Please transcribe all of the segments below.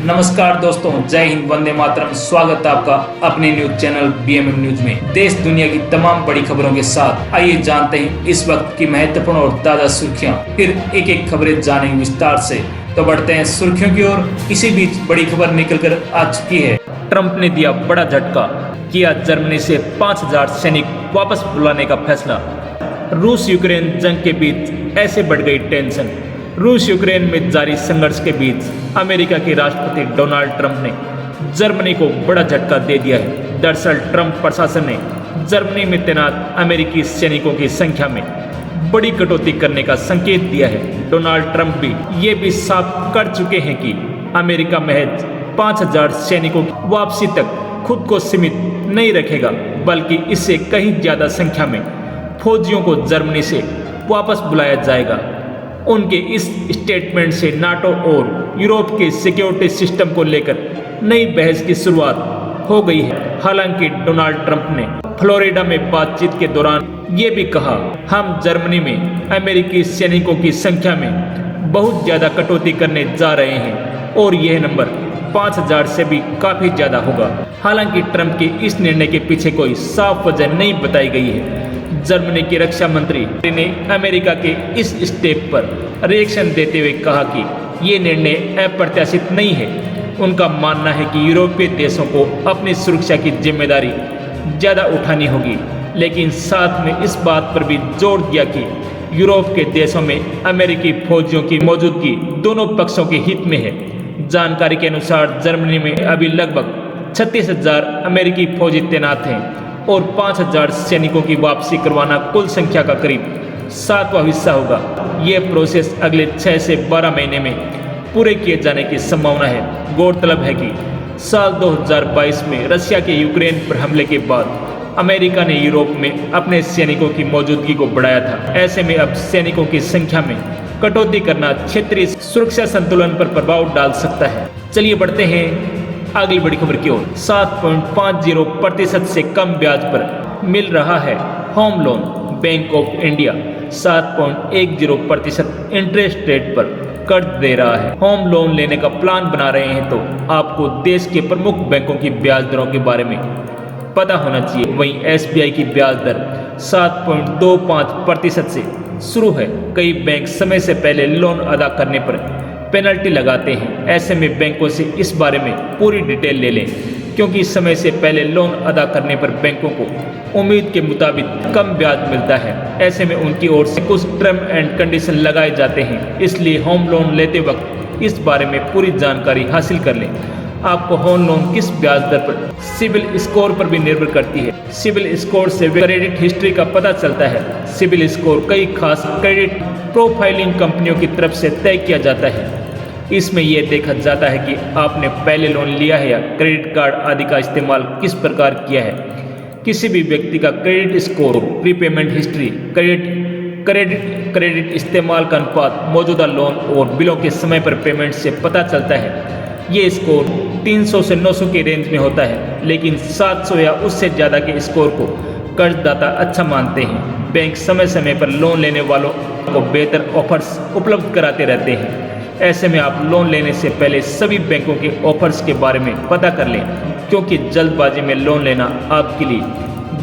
नमस्कार दोस्तों, जय हिंद, वंदे मातरम। स्वागत है आपका अपने न्यूज चैनल बीएमएम न्यूज में। देश दुनिया की तमाम बड़ी खबरों के साथ आइए जानते हैं इस वक्त की महत्वपूर्ण और ताजा सुर्खियां। फिर एक एक खबरें जानेंगे विस्तार से। तो बढ़ते हैं सुर्खियों की ओर। इसी बीच बड़ी खबर निकल कर आ चुकी है। ट्रंप ने दिया बड़ा झटका, किया जर्मनी से 5000 सैनिक वापस बुलाने का फैसला। रूस यूक्रेन जंग के बीच ऐसे बढ़ गई टेंशन। रूस यूक्रेन में जारी संघर्ष के बीच अमेरिका के राष्ट्रपति डोनाल्ड ट्रंप ने जर्मनी को बड़ा झटका दे दिया है। दरअसल ट्रंप प्रशासन ने जर्मनी में तैनात अमेरिकी सैनिकों की संख्या में बड़ी कटौती करने का संकेत दिया है। डोनाल्ड ट्रंप भी ये भी साफ कर चुके हैं कि अमेरिका महज 5000 सैनिकों की वापसी तक खुद को सीमित नहीं रखेगा, बल्कि इससे कहीं ज्यादा संख्या में फौजियों को जर्मनी से वापस बुलाया जाएगा। उनके इस स्टेटमेंट से नाटो और यूरोप के सिक्योरिटी सिस्टम को लेकर नई बहस की शुरुआत हो गई है। हालांकि डोनाल्ड ट्रंप ने फ्लोरिडा में बातचीत के दौरान ये भी कहा, हम जर्मनी में अमेरिकी सैनिकों की संख्या में बहुत ज़्यादा कटौती करने जा रहे हैं और यह नंबर 5000 से भी काफ़ी ज़्यादा होगा। हालांकि ट्रंप के इस निर्णय के पीछे कोई साफ वजह नहीं बताई गई है। जर्मनी के रक्षा मंत्री ने अमेरिका के इस स्टेप पर रिएक्शन देते हुए कहा कि ये निर्णय अप्रत्याशित नहीं है। उनका मानना है कि यूरोपीय देशों को अपनी सुरक्षा की जिम्मेदारी ज़्यादा उठानी होगी, लेकिन साथ में इस बात पर भी जोर दिया कि यूरोप के देशों में अमेरिकी फौजियों की मौजूदगी दोनों पक्षों के हित में है। जानकारी के अनुसार जर्मनी में अभी लगभग 36,000 अमेरिकी फौजी तैनात हैं और 5000 सैनिकों की वापसी करवाना कुल संख्या का करीब 7वां हिस्सा होगा। यह प्रोसेस अगले 6 से 12 महीने में पूरे किए जाने की संभावना है। गौरतलब है कि साल 2022 में रशिया के यूक्रेन पर हमले के बाद अमेरिका ने यूरोप में अपने सैनिकों की मौजूदगी को बढ़ाया था। ऐसे में अब सैनिकों की संख्या में कटौती करना क्षेत्रीय सुरक्षा संतुलन पर प्रभाव डाल सकता है। चलिए बढ़ते हैं अगली बड़ी खबर की ओर। 7.50% से कम ब्याज पर मिल रहा है home loan. Bank of India 7.10% interest rate पर कर्ज दे रहा है। होम लोन लेने का प्लान बना रहे हैं तो आपको देश के प्रमुख बैंकों की ब्याज दरों के बारे में पता होना चाहिए। वहीं एसबीआई की ब्याज दर 7.25% से शुरू है। कई बैंक समय से पहले लोन अदा करने पर पेनल्टी लगाते हैं। ऐसे में बैंकों से इस बारे में पूरी डिटेल ले लें, क्योंकि समय से पहले लोन अदा करने पर बैंकों को उम्मीद के मुताबिक कम ब्याज मिलता है। ऐसे में उनकी ओर से कुछ टर्म एंड कंडीशन लगाए जाते हैं। इसलिए होम लोन लेते वक्त इस बारे में पूरी जानकारी हासिल कर लें। आपको होम लोन किस ब्याज दर पर, सिबिल स्कोर पर भी निर्भर करती है। सिबिल स्कोर से क्रेडिट हिस्ट्री का पता चलता है। सिबिल स्कोर कई खास क्रेडिट प्रोफाइलिंग कंपनियों की तरफ से तय किया जाता है। इसमें यह देखा जाता है कि आपने पहले लोन लिया है या क्रेडिट कार्ड आदि का इस्तेमाल किस प्रकार किया है। किसी भी व्यक्ति का credit score, prepayment history, credit इस्तेमाल का अनुपात, मौजूदा लोन और बिलों के समय पर पेमेंट से पता चलता है। ये स्कोर 300 से 900 के रेंज में होता है, लेकिन 700 या उससे ज़्यादा के स्कोर को कर्जदाता अच्छा मानते हैं। बैंक समय समय पर लोन लेने वालों को बेहतर ऑफर्स उपलब्ध कराते रहते हैं। ऐसे में आप लोन लेने से पहले सभी बैंकों के ऑफर्स के बारे में पता कर लें, क्योंकि जल्दबाजी में लोन लेना आपके लिए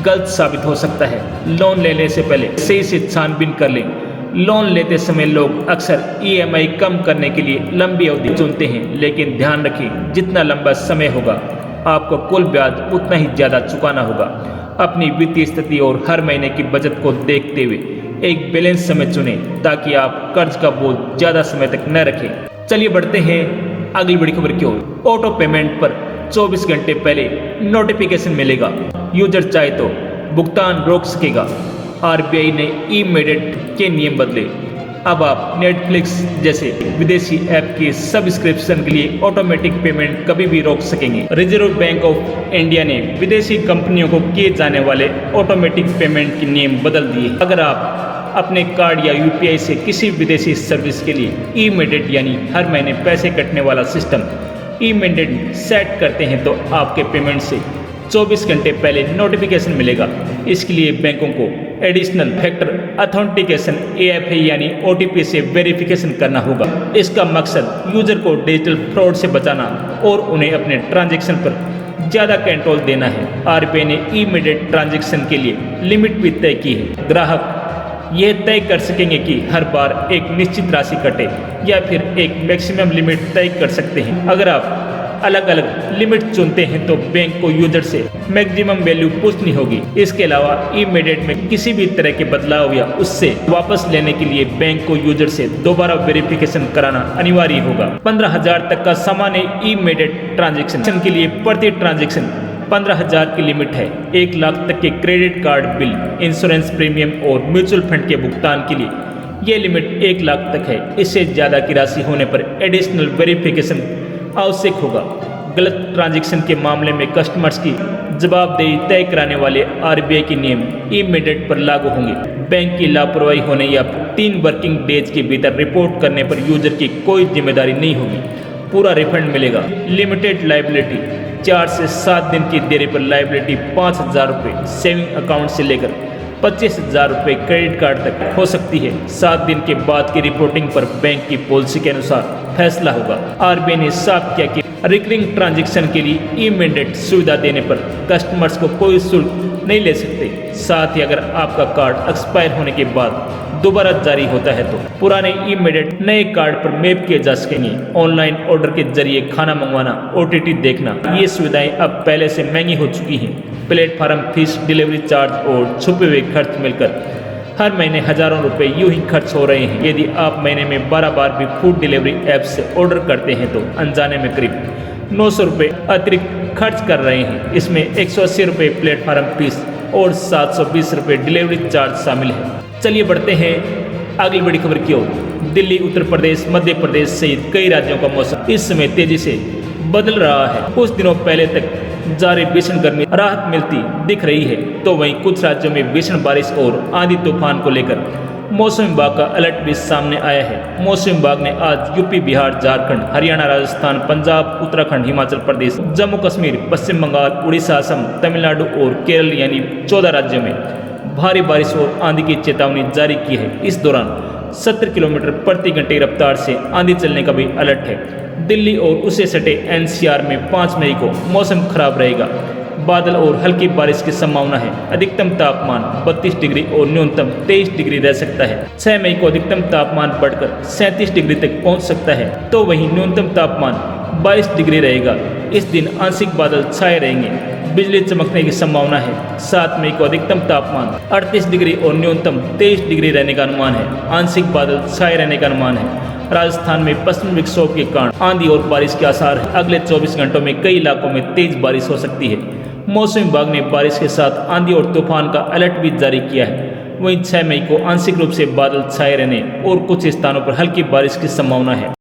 गलत साबित हो सकता है। लोन लेने से पहले सही से छानबीन कर लें। लोन लेते समय लोग अक्सर ईएमआई कम करने के लिए लंबी अवधि चुनते हैं, लेकिन ध्यान रखें जितना लंबा समय होगा आपको कुल ब्याज उतना ही ज़्यादा चुकाना होगा। अपनी वित्तीय स्थिति और हर महीने की बचत को देखते हुए एक बैलेंस समय चुनें, ताकि आप कर्ज का बोझ ज़्यादा समय तक न रखें। चलिए बढ़ते हैं अगली बड़ी खबर की ओर। ऑटो पेमेंट पर 24 घंटे पहले नोटिफिकेशन मिलेगा। यूजर चाहे तो भुगतान रोक सकेगा। आरबीआई ने इमीडिएट के नियम बदले। अब आप नेटफ्लिक्स जैसे विदेशी ऐप की सब्सक्रिप्शन के लिए ऑटोमेटिक पेमेंट कभी भी रोक सकेंगे। रिजर्व बैंक ऑफ इंडिया ने विदेशी कंपनियों को किए जाने वाले ऑटोमेटिक पेमेंट के नियम बदल दिए। अगर आप अपने कार्ड या यूपीआई से किसी विदेशी सर्विस के लिए इमीडिएट यानी हर महीने पैसे कटने वाला सिस्टम इमीडिएट सेट करते हैं, तो आपके पेमेंट से 24 घंटे पहले नोटिफिकेशन मिलेगा। इसके लिए बैंकों को एडिशनल फैक्टर ऑथेंटिकेशन AFI यानी OTP से वेरिफिकेशन करना होगा। इसका मकसद यूजर को डिजिटल फ्रॉड से बचाना और उन्हें अपने ट्रांजैक्शन पर ज़्यादा कंट्रोल देना है। RBI ने इमीडिएट ट्रांजैक्शन के लिए लिमिट भी तय की है। ग्राहक यह तय कर सकेंगे कि हर बार एक निश्चित राशि कटे या फिर एक मैक्सिमम लिमिट तय कर सकते हैं। अगर आप अलग अलग लिमिट चुनते हैं तो बैंक को यूजर से मैक्सिमम वैल्यू पूछनी होगी। इसके अलावा इमीडिएट में किसी भी तरह के बदलाव या उससे वापस लेने के लिए बैंक को यूजर से दोबारा वेरिफिकेशन कराना अनिवार्य होगा। 15,000 तक का सामान्य इमीडिएट ट्रांजैक्शन के लिए प्रति ट्रांजैक्शन 15,000 की लिमिट है। 1 लाख तक के credit card bill, insurance premium और म्यूचुअल फंड के भुगतान के लिए यह लिमिट 1 लाख तक है। इससे ज़्यादा की राशि होने पर एडिशनल वेरिफिकेशन आवश्यक होगा। गलत ट्रांजैक्शन के मामले में कस्टमर्स की जवाबदेही तय कराने वाले RBI के नियम इमीडिएट पर लागू होंगे। बैंक की लापरवाही होने या 3 वर्किंग डेज के भीतर रिपोर्ट करने पर यूजर की कोई जिम्मेदारी नहीं होगी, पूरा रिफंड मिलेगा। लिमिटेड लायबिलिटी 4 से 7 दिन की देरी पर लायबिलिटी 5,000 रुपये सेविंग अकाउंट से लेकर 25,000 रुपये क्रेडिट कार्ड तक हो सकती है। 7 दिन के बाद की रिपोर्टिंग पर बैंक की पॉलिसी के अनुसार फैसला होगा। RBI ने साफ किया कि रिकरिंग ट्रांजैक्शन के लिए इमीडिएट सुविधा देने पर कस्टमर्स को कोई शुल्क नहीं ले सकते। साथ ही अगर आपका कार्ड एक्सपायर होने के बाद दोबारा जारी होता है तो पुराने इमीडिएट नए कार्ड पर मैप किए जा सकेंगे। ऑनलाइन ऑर्डर के जरिए खाना मंगवाना, OTT देखना, ये सुविधाएं अब पहले से महंगी हो चुकी हैं। प्लेटफार्म फीस, डिलीवरी चार्ज और छुपे हुए खर्च मिलकर हर महीने हजारों रुपए यूं ही खर्च हो रहे हैं। यदि आप महीने में 12 बार भी फूड डिलीवरी ऐप से ऑर्डर करते हैं तो अनजाने में करीब 900 रुपये अतिरिक्त खर्च कर रहे हैं। इसमें 180 रुपये प्लेटफार्म फीस और 720 रुपये डिलीवरी चार्ज शामिल है। चलिए बढ़ते हैं अगली बड़ी खबर की ओर। दिल्ली, उत्तर प्रदेश, मध्य प्रदेश सहित कई राज्यों का मौसम इस समय तेजी से बदल रहा है। कुछ दिनों पहले तक जारी भीषण गर्मी राहत मिलती दिख रही है, तो वहीं कुछ राज्यों में भीषण बारिश और आंधी तूफान को लेकर मौसम विभाग का अलर्ट भी सामने आया है। मौसम विभाग ने आज यूपी, बिहार, झारखंड, हरियाणा, राजस्थान, पंजाब, उत्तराखंड, हिमाचल प्रदेश, जम्मू कश्मीर, पश्चिम बंगाल, उड़ीसा, असम, तमिलनाडु और केरल यानी 14 राज्यों में भारी बारिश और आंधी की चेतावनी जारी की है। इस दौरान 70 किलोमीटर प्रति घंटे रफ्तार से आंधी चलने का भी अलर्ट है। दिल्ली और उसे सटे NCR में 5 मई को मौसम खराब रहेगा। बादल और हल्की बारिश की संभावना है। अधिकतम तापमान 32 डिग्री और न्यूनतम 23 डिग्री रह सकता है। 6 मई को अधिकतम तापमान बढ़कर 37 डिग्री तक पहुंच सकता है, तो वहीं न्यूनतम तापमान 22 डिग्री रहेगा। इस दिन आंशिक बादल छाए रहेंगे, बिजली चमकने की संभावना है। 7 मई को अधिकतम तापमान 38 डिग्री और न्यूनतम 23 डिग्री रहने का अनुमान है। आंशिक बादल छाए रहने का अनुमान है। राजस्थान में पश्चिमी विक्षोभ के कारण आंधी और बारिश के आसार है। अगले 24 घंटों में कई इलाकों में तेज बारिश हो सकती है। मौसम विभाग ने बारिश के साथ आंधी और तूफान का अलर्ट भी जारी किया है। वहीं 6 मई को आंशिक रूप से बादल छाए रहने और कुछ स्थानों पर हल्की बारिश की संभावना है।